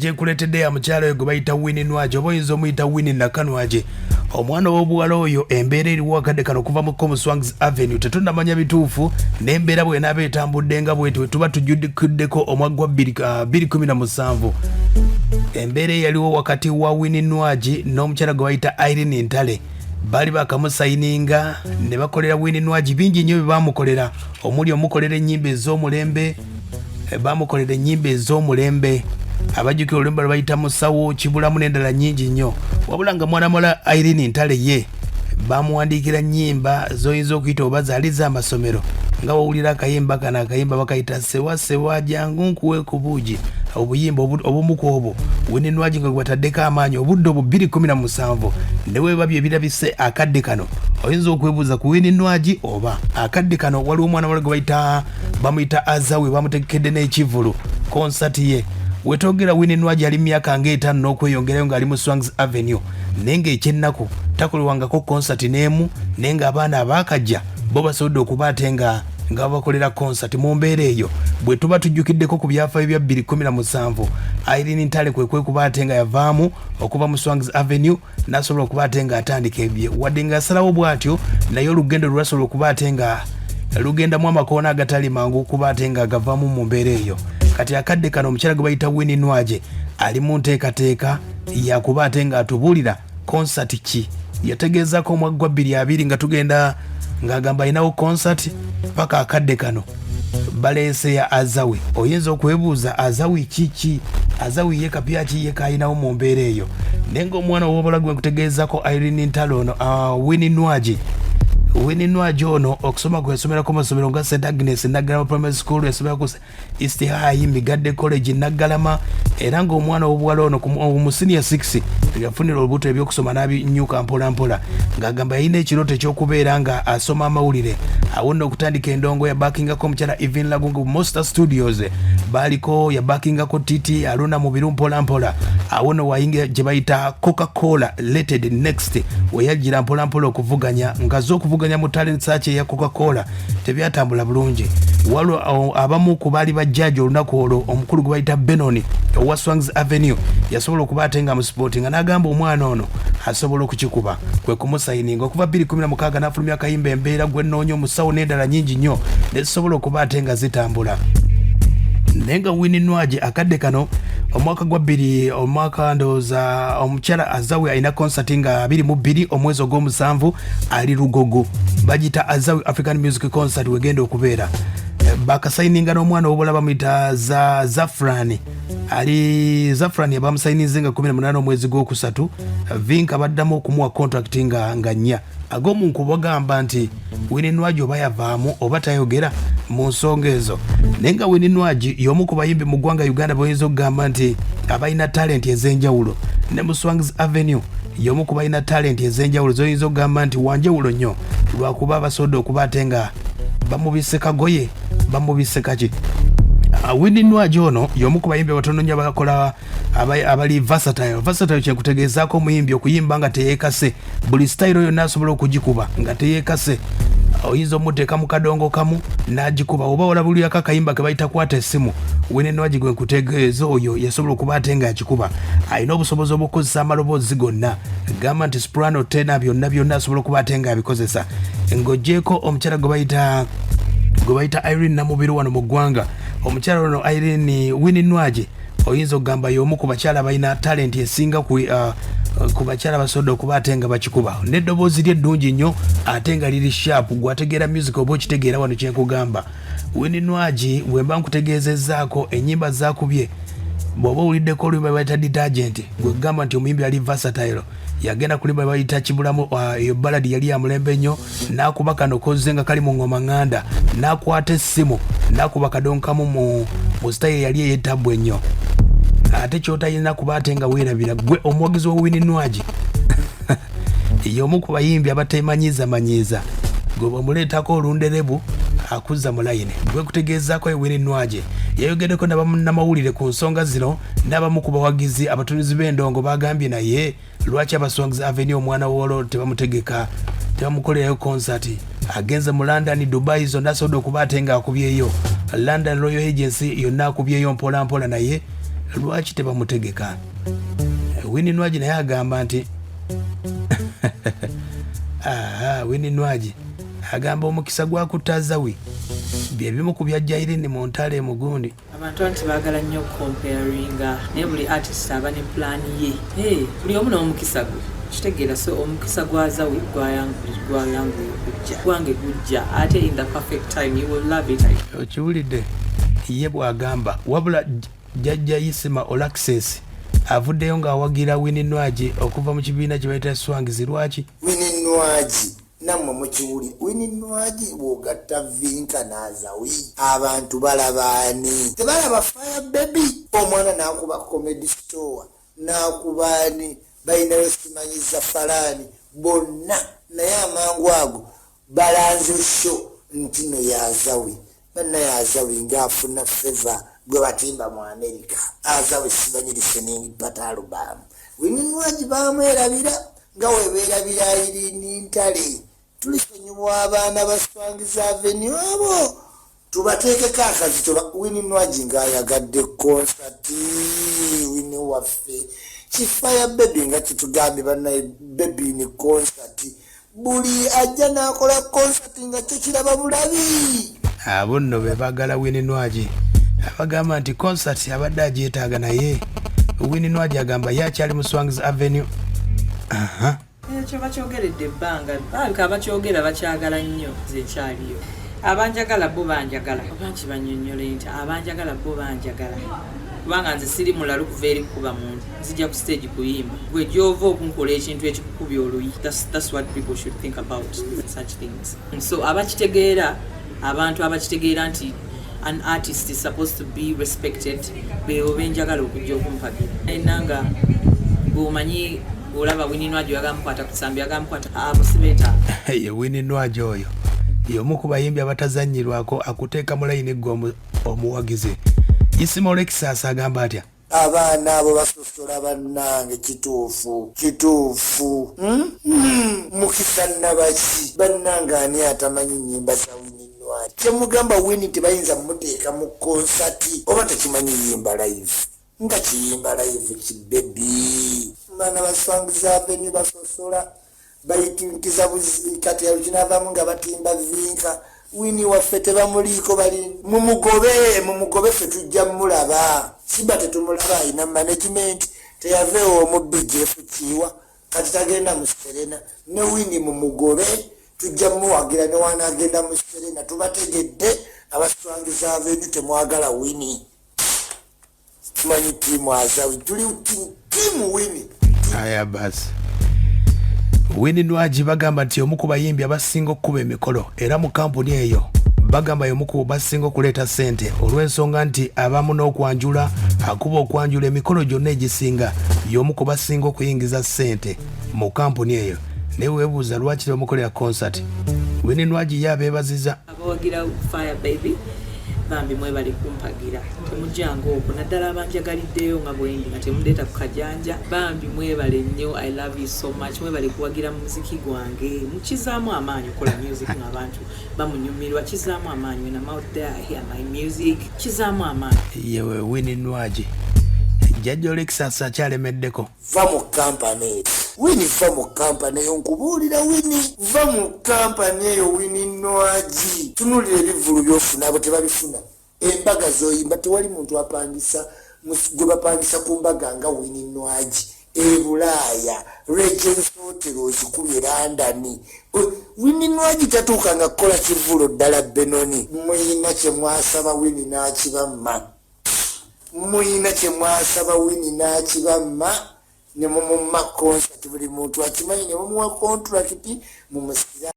je kuletedde ya mukyala oyo gwe bayita Winnie Nwagi oba oyinza omuyita Winnie Nakanwagi. Omwana w'obuwala oyo embeera eriwo akadde kano kuva mu Swangz Avenue tetunnamanya bituufu n'embeera bw'enaaba etambudde nga bweti tuba tujjukiddeko omwaka gwa 2017. Embeera eyaliwo wakati wa Winnie Nwagi n'omukyala gwe bayita Irene Ntale. Bali bakamusayininga ne bakolera Winnie Nwagi bingi nnyo bye baamukolera, omuli omukolera ennyimba ez'omulembe, baamukolera ennyimba ez'omulembe, abajjukira olulembe lwe bayita Musawo, Kibulamu n'endala nnyingi nnyo. Wabula nga mwana muwala Irene Ntale ye baamuwandiikira nnyimba z'oyinza okuyita oba zaali z'amasomero nga wawulira akayimba kano, akayimba bakayita sewa sewa jangu nkuwe ku buugi, obuyimba obumu ku obwo Winnie Nwagi nga gwataddeko amaanyi obudde obwo 2017. ne weeba bye birabise akadde kano oyinza okwebuuza ku Winnie Nwagi oba akadde kano waliwo omwana wala gwe bamuyita Azawe bamutegekedde n'ekivulu konsati ye. Wetogera Winnie Nwagi ali myaka nga 5 n'okweyongerayo ng'ali mu Swangz Avenue naye ng'ekyennaku takolewangako konsati n'emu, naye ng'abaana abaakajja bo basobodde okuba ate nga bakolera konsati mu mbeera eyo. Bwe tuba tujjukiddeko ku byafaayo bya 2017 Irene Ntale kwe kuba ate nga yavaamu okuva mu Swangz Avenue n'asobola okuba ate nga atandika ebye, wadde ng'asalawo bw'atyo naye olugendo lwasobola okuba ate nga lugendamu amakoona agatali mangu okuba ate nga agavaamu mu mbeera eyo. Kati akadde kano omukyala gwe bayita Winnie Nwagi ali mu nteekateeka yakuba ate nga atubuulira konsati ki yategeezako omwaka gwa 2020 nga tugenda ng'agamba alinawo konsati paka akadde kano baleese ya Azawe. Oyinza okwebuuza Azawe kiki, Azawe ye kapya ki ye kayinawo mu mbeera eyo. Naye ng'omwana w'obulago gwe nkutegeezako Irene Ntale ono Winnie Nwagi. Winnie Nwagi ono okusoma kwe yasomera ku masomero nga St Agnes Naggalama Primary School, yasomera ku East High Migadde College Naggalama, era ng'omwana w'obuwala ono mu senior 6 yafunira olubuto ebyokusoma n'abinyuka mpola mpola, ng'agamba yalina ekirooto eky'okubeera nga asoma amawulire. Awo nno okutandika endongo yabaakingako omukyala Even Lagungu Monster Studios, baaliko yabaakingako Titi Aluna mu biru mpola mpola. Awo nno wayingira gye bayita Coca-Cola Rated Next weyajjira mpola mpola okuvuganya nga z'okuvuganya mu talent search ya Coca-Cola tebyatambula bulungi. Waliwo abamu ku baali bajjaaji olunaku olwo omukulu gwe bayita Benoni owa Swangz Avenue yasobola okuba ate nga mu sporting n'agamba omwana ono asobola okukikuba kwe kumusayininga okuva 2016 n'afulumya akayimba embeera gwe nnoonya omusawo n'endala nnyingi nnyo nezisobola okuba ate nga zitambula. Naye nga Winnie Nwagi akadde kano omwaka gwa 2 omwaka ndowooza omukyala Azawe alina konsati nga 22 omwezi ogw'omusanvu ali Lugogo, bagita Azawe African Music Concert wegenda okubeera. Bakasayininga n'omwana w'obuwala bamuyita Zafrani. Ali Zafrani abamusayininze nga 18 omwezi gw'okusatu, Vinka baddamu okumuwa contract nga 4. Ag'omuntu bagamba nti Winnie Nwagi oba yavaamu oba tayogera mu nsonga ezo. Naye nga Winnie Nwagi y'omu ku bayimbi mu ggwanga Uganda bayinza okugamba nti abalina talent ez'enjawulo, ne mu Swangz Avenue y'omu ku balina talent ez'enjawulo zoyinza okugamba nti wanjawulo nnyo lwakuba basobodde okuba ate nga bamubise kagoye bamubise kaki. Winnie Nwagi ono y'omu ku bayimbi abatono nnyo abakola abali versatile. Versatile kye kutegeezaako omuyimbi okuyimba nga teyeekase, buli style yonna asobola okugikuba nga teyeekase. Oyinza omuteeka mu kadongo kamu n'agikuba, oba olabulirako akayimba ke bayita kwata essimu. Winnie Nwagi gwe nkutegeeza oyo yasobola okuba ate nga akikuba. Alina obusobozi obw'okukozesa amaloboozi gonna, gamba nti soprano, tenor byonna asobola okuba ate nga abikozesa. Ng'oggyeko omukyala gwe bayita Irene Namubiru wano mu ggwanga. Omukyala ono Irene Winnie Nwagi oyinza okugamba y'omu ku bakyala balina talent esinga ku bakyala basobodde okuba ate nga bakikuba. N'eddoboozi lye ddungi nnyo ate nga liri sharp, gwategeera music oba okitegeera wano kye nkugamba. Winnie Nwagi bwe mba nkutegeezezzaako ennyimba zaakubye, bw'oba owuliddeko oluyimba bayita Detergent gwe kugamba nti omuyimbi ali versatile. Yagenda kulimba bayita Kibulamu eyo ballad yali ya mulembe nnyo, n'akuba kano kozze nga kali mu ngoma nganda, n'akwata essimu n'akuba kadonkamu mu style yali ey'ettabbu ennyo. Ate ky'otayina kuba ate nga weerabira gwe omuwagizi wa Winnie Nwagi y'omu ku bayimbi abateemanyiizamanyiiza, gwe bw'omuleetako olunderebu akuzza mu layini. Gwe kutegeezaako Winnie Nwagi yayogeddeko n'abamawulire ku nsonga zino, n'abamu ku bawagizi abatunuzi b'endongo bagambye naye lwaki aba Swangz Avenue omwana w'olwo tebamutegeka, tebamukolerayo konsati. Agenze mu London, Dubai zonna asobodde okuba ate nga akubyeyo. London Royal Agency yonna akubyeyo mpola mpola, naye lwaki tebamutegeka? Winnie Nwagi naye agamba nti Winnie Nwagi agamba omukisa gwakutazawi byebimu ku byajja Irene Montale e Mugundi. Abantu anti baagala nnyo comparinga naye buli artist aba ne plan ye. Buli omu n'omukisa gwe kitegeera, so omukisa gwazawi gwayangu gwange gujja ate in the perfect time you will love it. Okiwulidde ye bw'agamba, wabula jjajja Isma Olaxes avuddeyo ng'awagira Winnie Nwagi okuva mu kibiina kye bayita Swangz. Lwaki? Winnie Nwagi namwe mukiwuli, Winnie Nwagi bw'ogatta Vinka n'azawi abantu balabaani, tebalaba Fire Baby. Omwana n'akuba Comedy Store, n'akubaani balinayo simanyiza Falani, bonna naye amangu ago balanze sho nti no yazawi. Banna yazawi ng'afuna favor gwe batimba mu America. Azawi sibanyirise n'empata alubamu. Winnie Nwagi bamwerabira nga webeerabira Irene Ntale. Tulisonyiwa abaana ba Swangz Avenue abo tubateekeko akazito. Winnie Nwagi ng'ayagadde concert. Winnie waffe Fire Baby nga kitugambye bannaye Baby ni concert. Buli ajja n'akola concert nga kyo kiraba bulabi. Abo nno be baagala Winnie Nwagi. Abagamba nti concert abadde agyetaaga naye Winnie Nwagi agamba yakyali mu Swangz Avenue. Ekyo bakyogeredde ebbanga, balabika abakyogera bakyagala nnyo, nze nkyaliyo. Abanjagala bo banjagala, banki bannyonnyole nti abanjagala bo banjagala. Kubanga nze siri mulalu kuva eri kuba muntu, nzija ku stage kuyimba. Gwe gy'ova okunkola ekintu ekikukubya oluyi. That's what people should think about such things. So abakitegeera, abantu abakitegeera nti an artist is supposed to be respected, beebo benjagala okujja okumpagira. Nanga bw'omanyi olaba Winnie Nwagi agamukwata kusambi agamukwata abo sibeta. Winnie Nwagi oyo y'omu ku bayimbi abatazannyirwako akuteeka mu layini gwe omuwagizi. Isma Olaxes agamba atya? Abaana abo basosola bannange kituufu. Mukisa nabaki bannange ani atamanyi nnyimba za Winnie Nwagi? Kyemugamba Winnie tebayinza mmuteeka mu konsati oba tekimanyi yimba live. Nga kiyimba live kibebi. Baana ba Swangz Avenue basosola bayitinkiza kati yalukinavamu nga batimba Vinka. Winnie waffe tebamuliiko bali mumugobe ffe tujja mulaba. Siba tetumulaba ayina management teyaveewo omubbi Jeff Kiwa kati tagenda mu Serena. Ne Winnie mumugobe tujja muwagira ne wanaagenda mu Serena. Tubategedde aba Swangz Avenue temwagala Winnie. Tumanyi tiimu azawi tuli tiimu Winnie. Aya basi. Winnie Nwagi bagamba nti omu ku bayimbi abasinga okukuba emikolo era mu kampuni eyo bagamba y'omu ku basinga okuleeta ssente olw'ensonga nti abamu n'okwanjula akuba okwanjula emikolo gyonna egisinga y'omu ku basinga okuyingiza ssente mu kampuni eyo. Naye weebuuza lwaki tebamukolera concert. Winnie Nwagi ye abeebaziza. Abawagira Fire Baby bambi mwebale kumpagira, temujjango okwo naddala abanjagaliddeyo nga bwendi nga temundeeta ku kajanja. Bambi mwebale nnyo, I love you so much. Mwebale kuwagira muziki gwange, mukizaamu amaanyi okola music ng'abantu bamunyumirwa. Kizaamu amaanyi, when I'm out there I hear my music, kizaamu amaanyi. Yewe Winnie Nwagi jjajja Olaxes akyalemeddeko. Va mu kampani Winnie, va mu kampani eyo nkubuulira Winnie, va mu kampani eyo Winnie Nwagi. Tunulira ebivulu by'ofuna abo tebabifuna. Embaga z'oyimba tewali muntu apangisa gwe bapangisa ku mbaga nga Winnie Nwagi. E Bulaaya Regents Hotel ozikubye London. Winnie Nwagi tatuuka nga kukola kivulo ddala Benoni. Muyina kye mwasaba Winnie n'akibamma. Muyina kye mwasaba Winnie n'akibamma. Ne mumumma concert buli muntu akimanyi ne mumuwa contract mumusira.